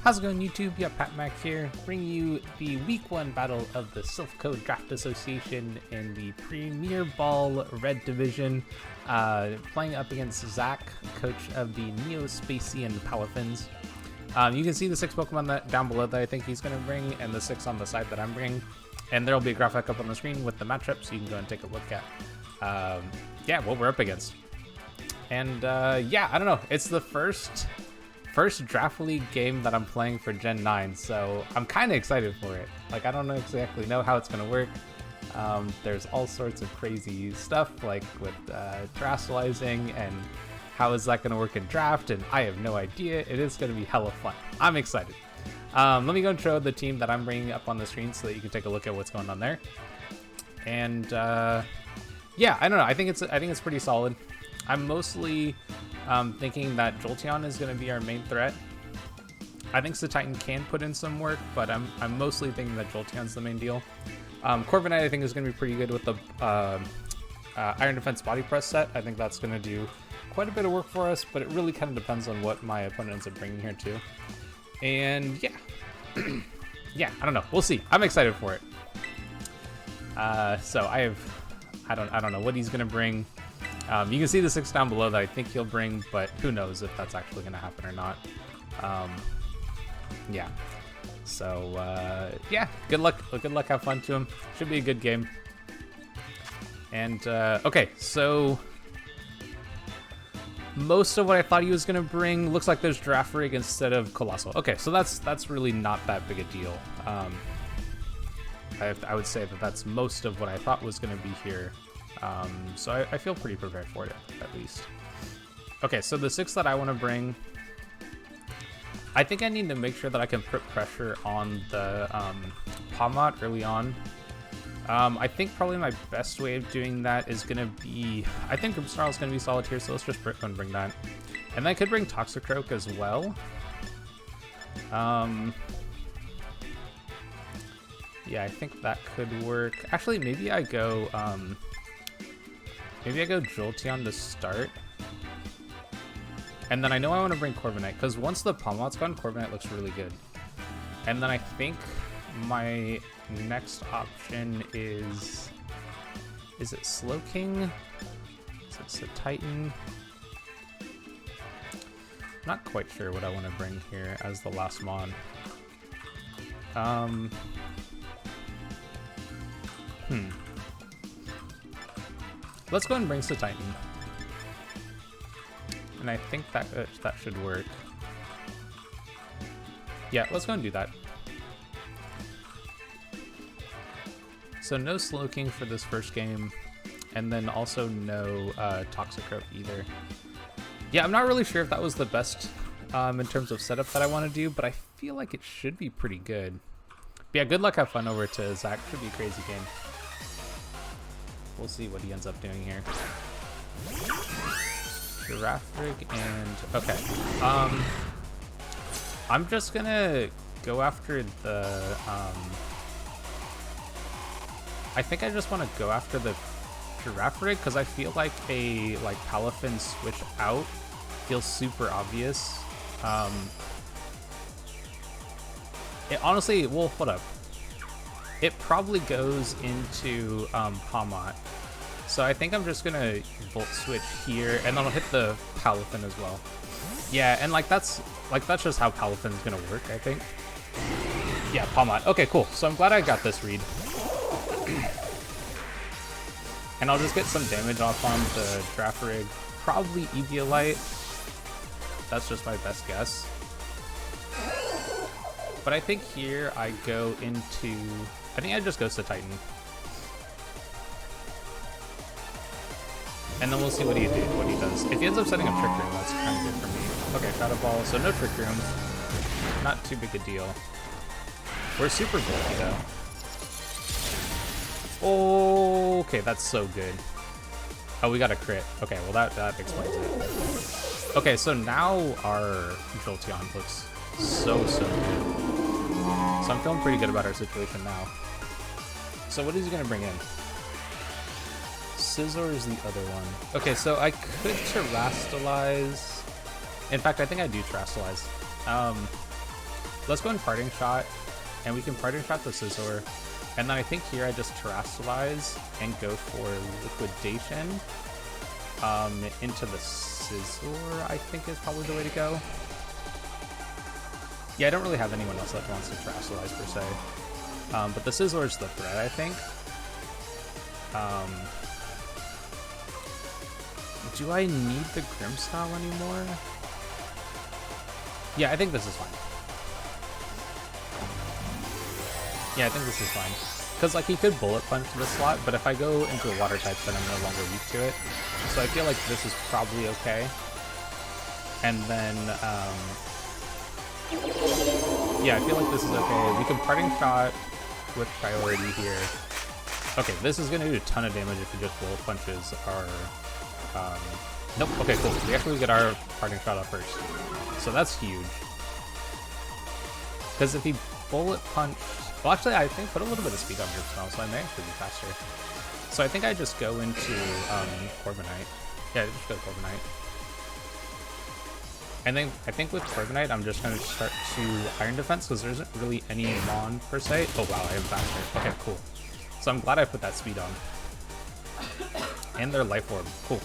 How's it going, YouTube? Yeah, Pat Mac here, bringing you the Week 1 battle of the Silph Co Draft Association in the Premier Ball Red Division, playing up against Zach, coach of the Neo-Spacian Palafins. You can see the 6 Pokemon that down below that I think he's going to bring, and the 6 on the side that I'm bringing. And there will be a graphic up on the screen with the matchup, so you can go and take a look at, what we're up against. And yeah, I don't know, it's the first Draft League game that I'm playing for Gen 9, so I'm kind of excited for it. Like, I don't exactly know how it's going to work. There's all sorts of crazy stuff, like with terastallizing, and how is that going to work in draft, and I have no idea. It is going to be hella fun. I'm excited. Let me go and show the team that I'm bringing up on the screen so that you can take a look at what's going on there. And yeah, I don't know. I think it's pretty solid. I'm mostly thinking that Jolteon is going to be our main threat. I think Cetitan can put in some work, but I'm mostly thinking that Jolteon's the main deal. Corviknight I think is going to be pretty good with the Iron Defense Body Press set. I think that's going to do quite a bit of work for us, but it really kind of depends on what my opponent ends up bringing here too. And yeah, yeah, I don't know. We'll see. I'm excited for it. So I don't know what he's going to bring. You can see the 6 down below that I think he'll bring, but who knows if that's actually going to happen or not. Yeah. So, yeah, good luck, have fun to him. Should be a good game. And, okay, so most of what I thought he was going to bring looks like there's Draft Rig instead of Colossal. Okay, so that's really not that big a deal. I would say that that's most of what I thought was going to be here. So I feel pretty prepared for it, at least. Okay, so the 6 that I want to bring, I think I need to make sure that I can put pressure on the Palmot early on. I think probably my best way of doing that is going to be, I think Grimmsnarl is going to be solid here, so let's just bring that. And then I could bring Toxicroak as well. Yeah, I think that could work. Actually, maybe I go Jolteon to start. And then I know I want to bring Corviknight, because once the Palmot's gone, Corviknight looks really good. And then I think my next option is it Slowking? Is it Cetitan? Not quite sure what I want to bring here as the last mon. Let's go ahead and bring Cetitan. And I think that should work. Yeah, let's go and do that. So no Slowking for this first game, and then also no Toxicroak either. Yeah, I'm not really sure if that was the best in terms of setup that I want to do, but I feel like it should be pretty good. But yeah, good luck, have fun over to Zach. Should be a crazy game. We'll see what he ends up doing here. Giraffe Rig and... okay. I'm just gonna go after the... I think I just want to go after the Giraffe Rig, because I feel like a Palafin switch out feels super obvious. It honestly... well, hold up. It probably goes into Palmot. So I think I'm just gonna Volt Switch here, and then I'll hit the Palafin as well. Yeah, and that's just how Palafin's gonna work, I think. Yeah, Palmot. Okay, cool. So I'm glad I got this read. And I'll just get some damage off on the Draft Rig. Probably Eviolite. That's just my best guess. But I think here I go into... I think I just go Cetitan. And then we'll see what he does. If he ends up setting up Trick Room, that's kind of good for me. Okay, Shadow Ball, so no Trick Room. Not too big a deal. We're super bulky though. Oh, okay, that's so good. Oh, we got a crit. Okay, well that explains it. Okay, so now our Jolteon looks so good. So I'm feeling pretty good about our situation now. So what is he gonna bring in? Scizor is the other one. Okay, so I could Terastallize. In fact, I think I do Terastallize. let's go in Parting Shot, and we can Parting Shot the Scizor. And then I think here I just Terrasilize and go for Liquidation into the Scizor, I think is probably the way to go. Yeah, I don't really have anyone else that wants to Terrasilize per se. But the Scizor is the threat, I think. Do I need the Grimmsnarl anymore? Yeah, I think this is fine. Yeah, I think this is fine. Because, like, he could Bullet Punch this slot, but if I go into the Water type, then I'm no longer weak to it. So I feel like this is probably okay. And then, yeah, I feel like this is okay. We can Parting Shot with priority here. Okay, this is going to do a ton of damage if he just Bullet Punches our... nope, okay, cool. We actually get our Parting Shot up first. So that's huge. Because if he Bullet Punch... Well, actually, I think put a little bit of speed on Grimmsnarl, so I may actually be faster. So I think I just go into Corviknight. Yeah, just go Corviknight. And then I think with Corviknight, I'm just going to start to Iron Defense, because there isn't really any Mon per se. Oh, wow, I am faster. Okay, cool. So I'm glad I put that speed on. And their Life Orb. Cool.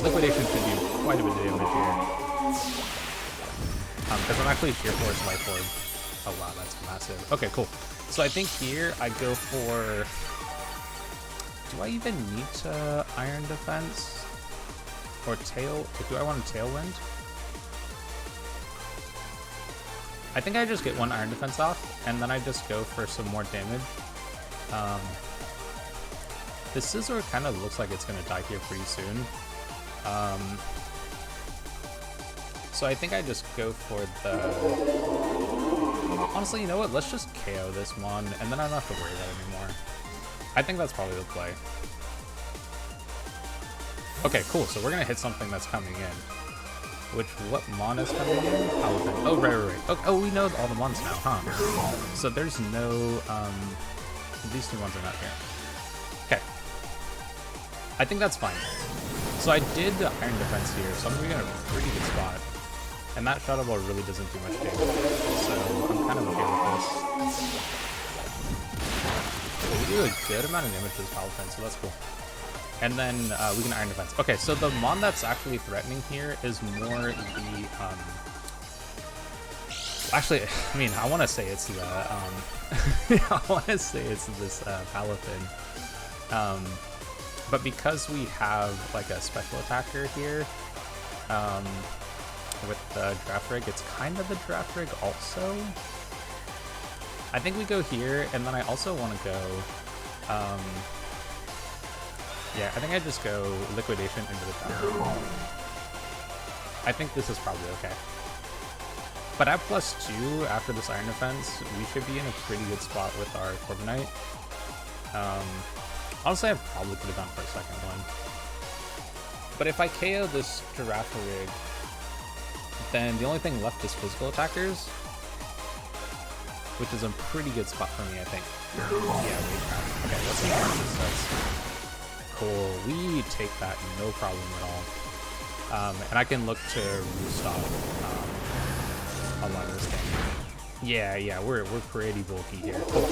Liquidation should do quite a bit of damage here. Because I'm actually Sheer Force Life Orb. Oh wow, that's massive. Okay, cool. So I think here I go for... Do I even need to Iron Defense? Or Tail... Do I want a Tailwind? I think I just get one Iron Defense off, and then I just go for some more damage. This Scizor kind of looks like it's going to die here pretty soon. So I think I just go for the... Honestly, you know what? Let's just KO this Mon, and then I don't have to worry about it anymore. I think that's probably the play. Okay, cool. So we're going to hit something that's coming in. Which, what Mon is coming in? Palafin. Oh, right. Oh, we know all the Mons now, huh? So there's no... these two ones are not here. Okay. I think that's fine. So I did Iron Defense here, so I'm going to be in a pretty good spot. And that Shadow Ball really doesn't do much damage, so I'm kind of okay with this. So we do a good amount of damage to this Palafin, so that's cool. And then we can Iron Defense. Okay, so the Mon that's actually threatening here is more the... Actually, I mean, I want to say it's the... I want to say it's this Palafin. But because we have, like, a special attacker here... with the Draft Rig, it's kind of the Draft Rig also. I think we go here, and then I also want to go, yeah, I think I just go Liquidation into the Draft Rig. I think this is probably okay. But at +2, after this Iron Defense, we should be in a pretty good spot with our Corviknight. Honestly, I probably could have gone for a second one. But if I KO this Draft Rig, then the only thing left is physical attackers, which is a pretty good spot for me, I think. Yeah, okay, let's see how this does. Cool, we take that no problem at all. And I can look to roost off a lot of this damage. Yeah, we're pretty bulky here. Cool.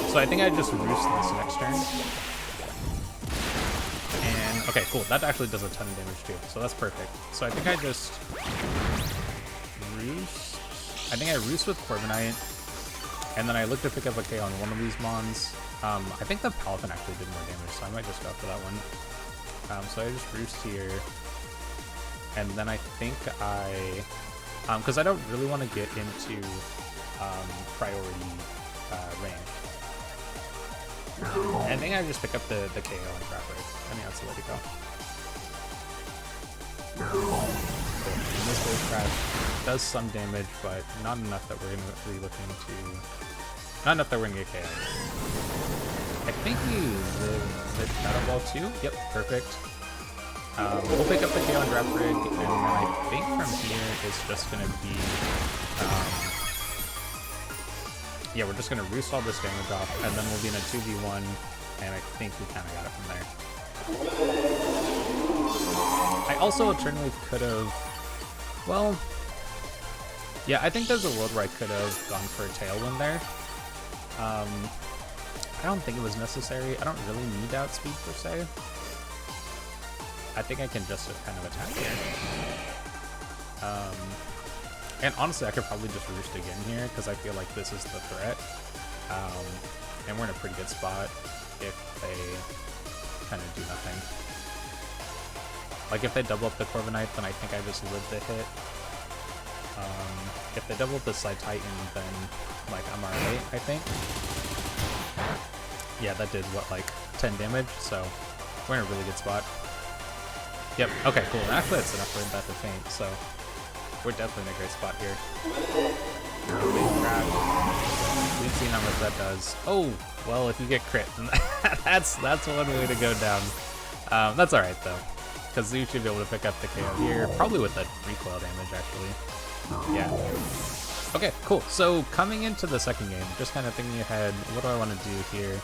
So I think I just roost this next turn. And, okay, cool, that actually does a ton of damage too, so that's perfect. So I think I just... Roost. I think I Roost with Corviknight, and then I look to pick up a K on one of these Mons. I think the Palafin actually did more damage, so I might just go for that one. So I just Roost here, and then I think because I don't really want to get into priority range. And I think I just pick up the KO on Draft Rig. I think that's the way to go. Cool. And this Wave Crash does some damage, but not enough that we're going to be looking to... Not enough that we're going to get KO. I think we live the Shadow Ball too. Yep, perfect. We'll pick up the KO on Draft Rig, and then I think from here it's just going to be... yeah, we're just going to Roost all this damage off, and then we'll be in a 2v1, and I think we kind of got it from there. I also alternately could have... Well, Yeah, I think there's a world where I could have gone for a Tailwind there. I don't think it was necessary. I don't really need outspeed per se. I think I can just kind of attack here. And honestly, I could probably just roost again here because I feel like this is the threat. And we're in a pretty good spot if they kind of do nothing. Like if they double up the Corviknight, then I think I just live the hit. If they double up the Cetitan, then like I'm alright, I think. Yeah, that did what, like 10 damage, so we're in a really good spot. Yep, okay, cool. And actually that's enough for that to faint, so we're definitely in a great spot here. Big crap. We've seen how much that does. Oh, well, if you get crit, that's one way to go down. That's alright though, because you should be able to pick up the KO here, probably with the recoil damage actually. Yeah. Okay, cool. So coming into the second game, just kind of thinking ahead, what do I want to do here?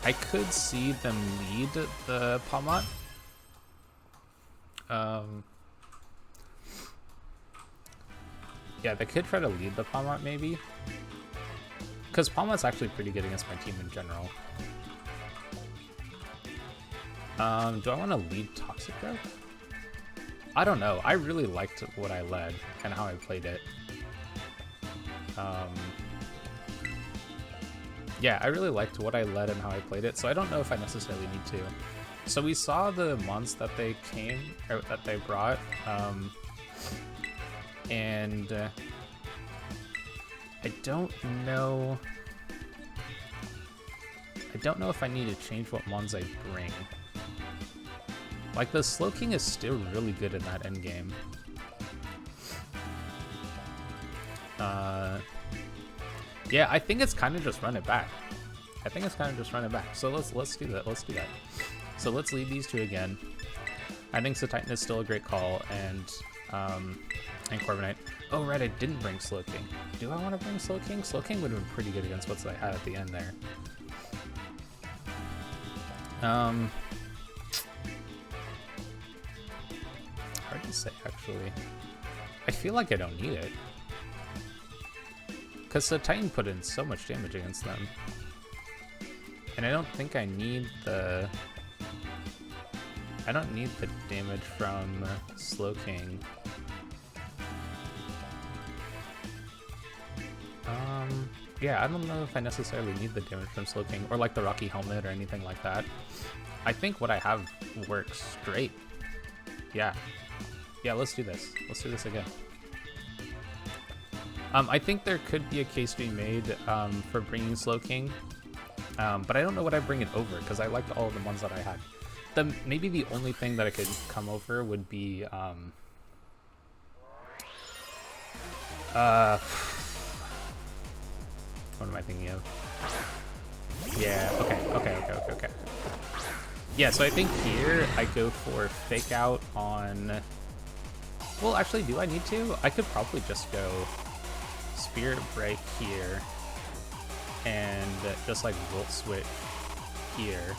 I could see them lead the Palmot. Yeah, they could try to lead the Palmot maybe. Because Palmot's actually pretty good against my team in general. Do I want to lead Toxic Growth? I don't know. I really liked what I led and how I played it. Yeah, I really liked what I led and how I played it, so I don't know if I necessarily need to. So we saw the mons that they brought, and I don't know if I need to change what mons I bring. Like, the Slowking is still really good in that endgame. Yeah, I think it's kind of just run it back. So let's do that. So let's lead these two again. I think Cetitan is still a great call, and Corviknight. Oh right, I didn't bring Slowking. Do I want to bring Slowking? Slowking would have been pretty good against what I had at the end there. Hard to say actually. I feel like I don't need it. Because the Titan put in so much damage against them. And I don't think I need the... I don't need the damage from Slowking. Yeah, I don't know if I necessarily need the damage from Slowking or like the Rocky Helmet or anything like that. I think what I have works great. Yeah. Yeah, let's do this. Let's do this again. I think there could be a case to be made for bringing Slowking, but I don't know what I bring it over because I liked all of the ones that I had. Maybe the only thing that I could come over would be what am I thinking of? Yeah, okay. Yeah, so I think here I go for Fake Out on... Well, actually, do I need to? I could probably just go Spirit Break here and just like Volt Switch here.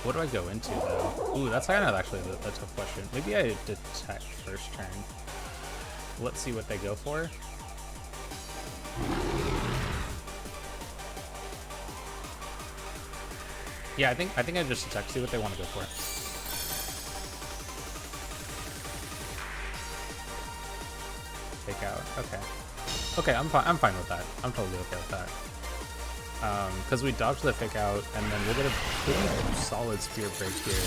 What do I go into though? Ooh, that's kind of actually a tough question. Maybe I detect first turn. Let's see what they go for. Yeah, I think I just detect, see what they want to go for. Fake out. Okay, I'm fine with that. I'm totally okay with that. Because we dodged the Fake Out, and then we'll get a pretty solid Spirit Break here.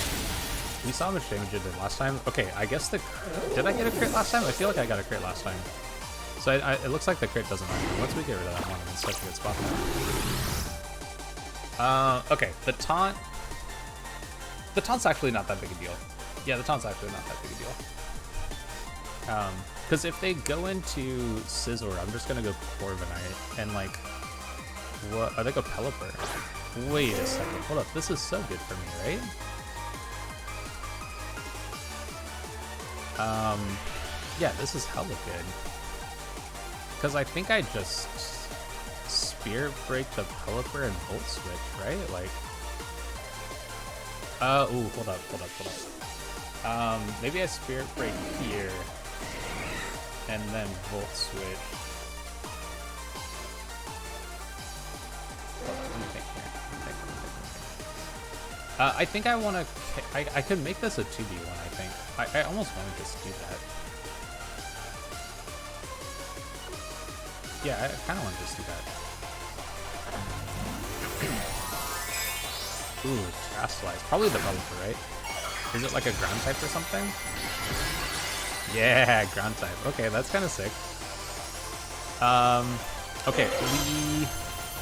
We saw how much damage it did last time. Okay, I guess did I get a crit last time? I feel like I got a crit last time. So it looks like the crit doesn't matter. Once we get rid of that one, I'm in such a good spot now. Okay, the taunt's actually not that big a deal. Yeah, the taunt's actually not that big a deal. Because if they go into Scizor, I'm just gonna go Corviknight and like, what? Oh, they go Pelipper. Wait a second, hold up. This is so good for me, right? Yeah, this is hella good. Because I think I just Spirit Break the Pelipper and Volt Switch, right? Like, ooh, hold up. Maybe I Spirit Break here, and then Volt Switch. Let me think here. I think I want to. I could make this a 2v1. I think. I almost want to just do that. Yeah, I kind of want to just do that. Ooh, Terrasilize. Probably Developer, right? Is it like a ground type or something? Yeah, ground type. Okay, that's kind of sick. Okay,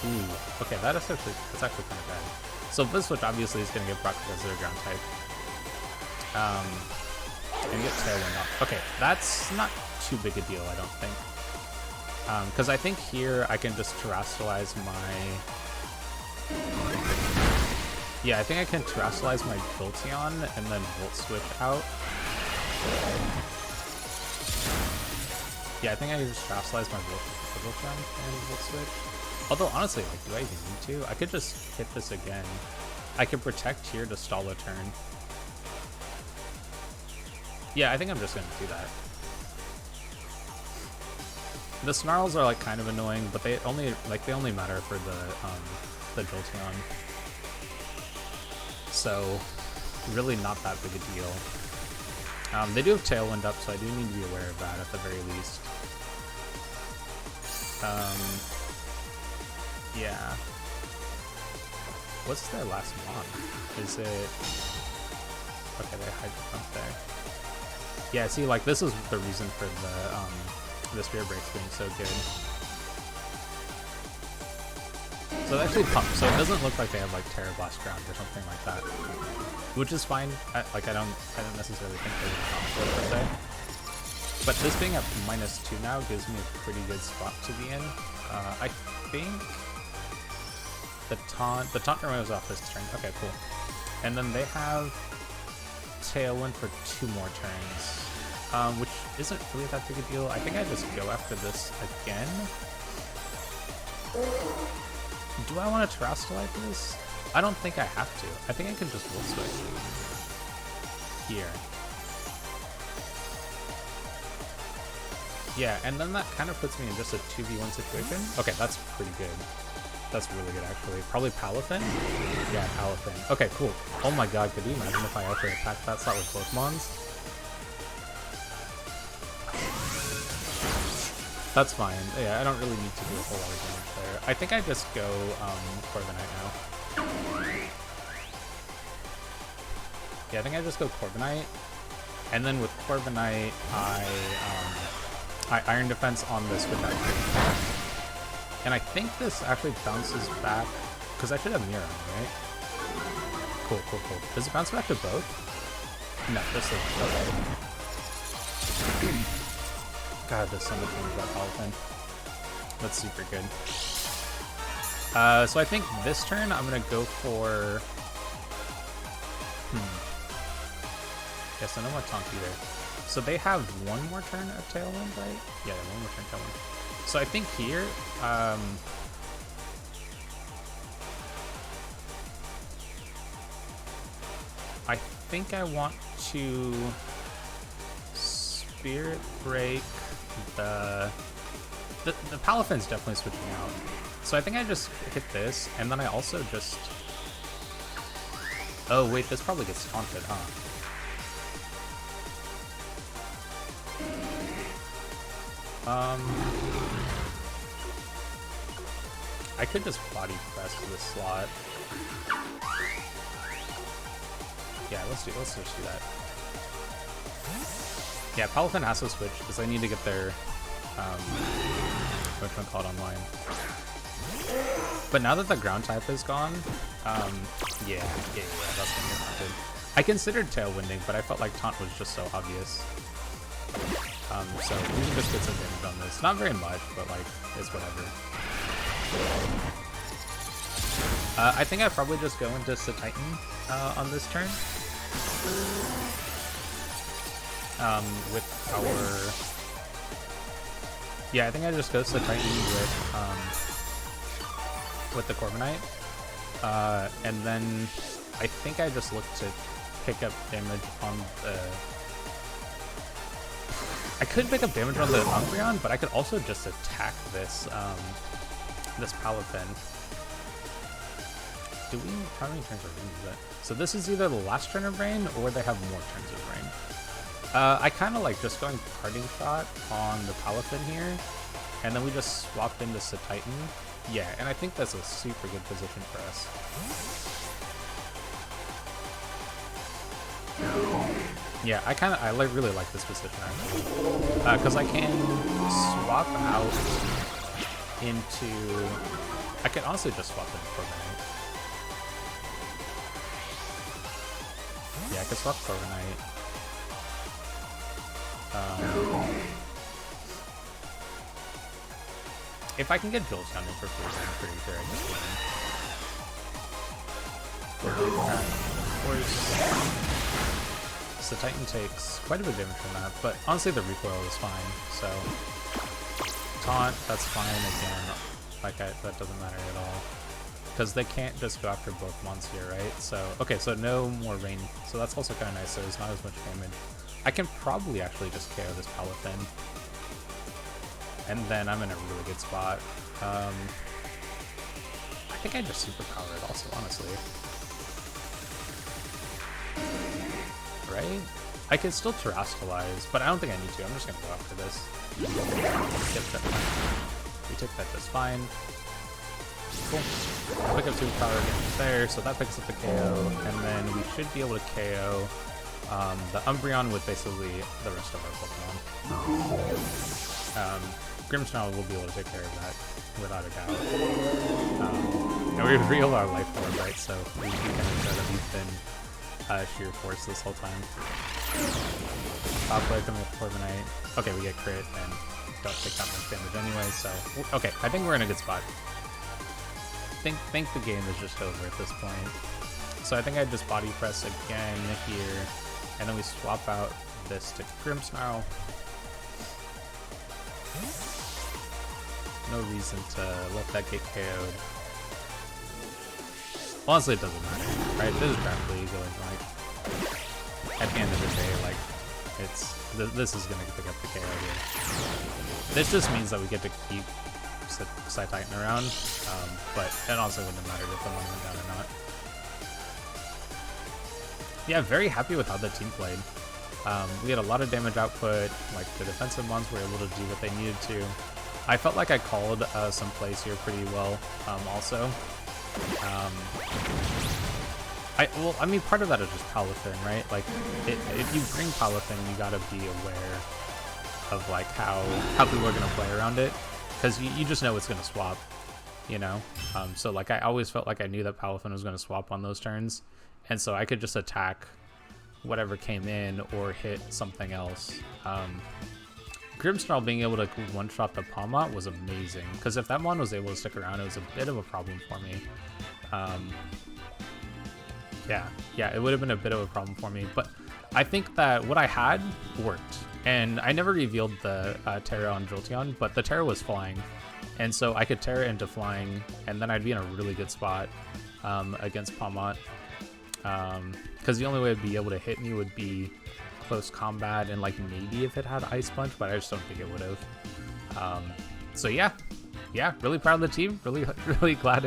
ooh, okay, that's actually kind of bad. So this switch obviously is going to get proc because they're ground type. And get Tailwind off. Okay, that's not too big a deal, I don't think. Because I think here I can just Terrasilize my... Yeah, I think I can Terrasilize my Jolteon and then Volt Switch out. Yeah, I think I can just Terrasilize my Jolteon and Volt Switch. Although, honestly, like, do I even need to? I could just hit this again. I could Protect here to stall a turn. Yeah, I think I'm just going to do that. The Snarls are, like, kind of annoying, but they only matter for the Jolteon. So, really not that big a deal. They do have Tailwind up, so I do need to be aware of that at the very least. Yeah. What's their last mon? Is it... Okay, they hide up there. Yeah, see, like, this is the reason for the Spirit Breaks being so good. So it actually pumps, so it doesn't look like they have like Terra Blast Ground or something like that, which is fine. I don't necessarily think they're gonna pump it per se. But this being at -2 now gives me a pretty good spot to be in. I think the taunt removes off this turn. Okay, cool. And then they have Tailwind for 2 more turns, which isn't really that big a deal. I think I just go after this again. Do I want to Terrasilize this? I don't think I have to. I think I can just Volt Switch here. Yeah, and then that kind of puts me in just a 2v1 situation. Okay, that's pretty good. That's really good, actually. Probably Palafin? Yeah, Palafin. Okay, cool. Oh my god, could you imagine if I actually attacked that slot with both mons? That's fine. Yeah, I don't really need to do a whole lot of damage there. I think I just go Corviknight now. Yeah, I think I just go Corviknight. And then with Corviknight, I Iron Defense on this with that crit. And I think this actually bounces back, because I should have Mirror, right? Cool, cool, cool. Does it bounce back to both? No, just the... Okay. God, there's so much more about Palafin. That's super good. So I think this turn I'm gonna go for... Yeah, so no more Taunt either. So they have 1 more turn of Tailwind, right? Yeah, 1 more turn Tailwind. So I think here, I think I want to Spirit Break the Palafin's definitely switching out. So I think I just hit this, and then I also just... Oh wait, this probably gets taunted, huh? I could just body press this slot. Yeah, let's just do that. Yeah, Palafin has to switch because I need to get their which one called online. But now that the ground type is gone, yeah, that's gonna get taunted. I considered tailwinding, but I felt like taunt was just so obvious. So we can just get some damage on this. Not very much, but like, it's whatever. I think I'd probably just go into Cetitan on this turn. With our... Yeah, I think I just go Cetitan with the Corviknight. And then I think I just look to pick up damage on the... I could pick up damage on the Umbreon, but I could also just attack this, this Palafin. How many turns of rain is it? So this is either the last turn of rain, or they have more turns of rain. I kind of like just going parting shot on the Palafin here, and then we just swapped into Cetitan. Yeah, and I think that's a super good position for us. Yeah, I really like this position actually, because I can swap out into. I can also just swap into Corviknight. Yeah, I can swap Corviknight. If I can get Jolteon in for free, I'm pretty sure I just win. Of course, Cetitan takes quite a bit of damage from that, but honestly the recoil is fine, so... Taunt, that's fine again, that doesn't matter at all. Because they can't just go after both mons here, right? So, okay, so no more rain, so that's also kind of nice, so there's not as much damage. I can probably actually just KO this Palafin. And then I'm in a really good spot. I think I just superpower it also, honestly. Right? I could still Terrastallize, but I don't think I need to. I'm just going to go after this. We took that just fine. Cool. I'll pick up superpower again there, so that picks up the KO, and then we should be able to KO the Umbreon with basically the rest of our Pokemon. Grimmsnarl will be able to take care of that without a doubt. And we real our life form, right? So we kind of show that we've been sheer force this whole time. Top play coming with Corviknight. Okay, we get crit and don't take that much damage anyway, so... Okay, I think we're in a good spot. Think the game is just over at this point. So I think I just body press again here, and then we swap out this to Grimmsnarl. No reason to let that get KO'd. Honestly, it doesn't matter, right? This is draft league, like, at the end of the day, like, this is gonna pick up the KO here. This just means that we get to keep Cetitan around, but it also wouldn't matter if the one went down or not. Yeah, very happy with how the team played. We had a lot of damage output, like the defensive mons were able to do what they needed to. I felt like I called some plays here pretty well, also. I mean, part of that is just Palafin, right? Like, if you bring Palafin, you gotta be aware of, like, how people are gonna play around it. Because you just know it's gonna swap, you know? So, like, I always felt like I knew that Palafin was gonna swap on those turns. And so I could just attack whatever came in or hit something else. Grimmsnarl being able to one-shot the Palmot was amazing, because if that mon was able to stick around, it was a bit of a problem for me. Yeah, it would have been a bit of a problem for me, but I think that what I had worked, and I never revealed the Terra on Jolteon, but the Terra was flying, and so I could Terra into flying, and then I'd be in a really good spot against Palmot, because the only way it'd be able to hit me would be close combat, and like maybe if it had Ice Punch, but I just don't think it would have. So yeah, really proud of the team. Really glad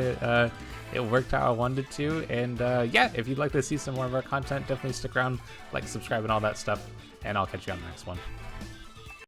it worked how I wanted it to. And yeah, if you'd like to see some more of our content, definitely stick around, like, subscribe, and all that stuff. And I'll catch you on the next one.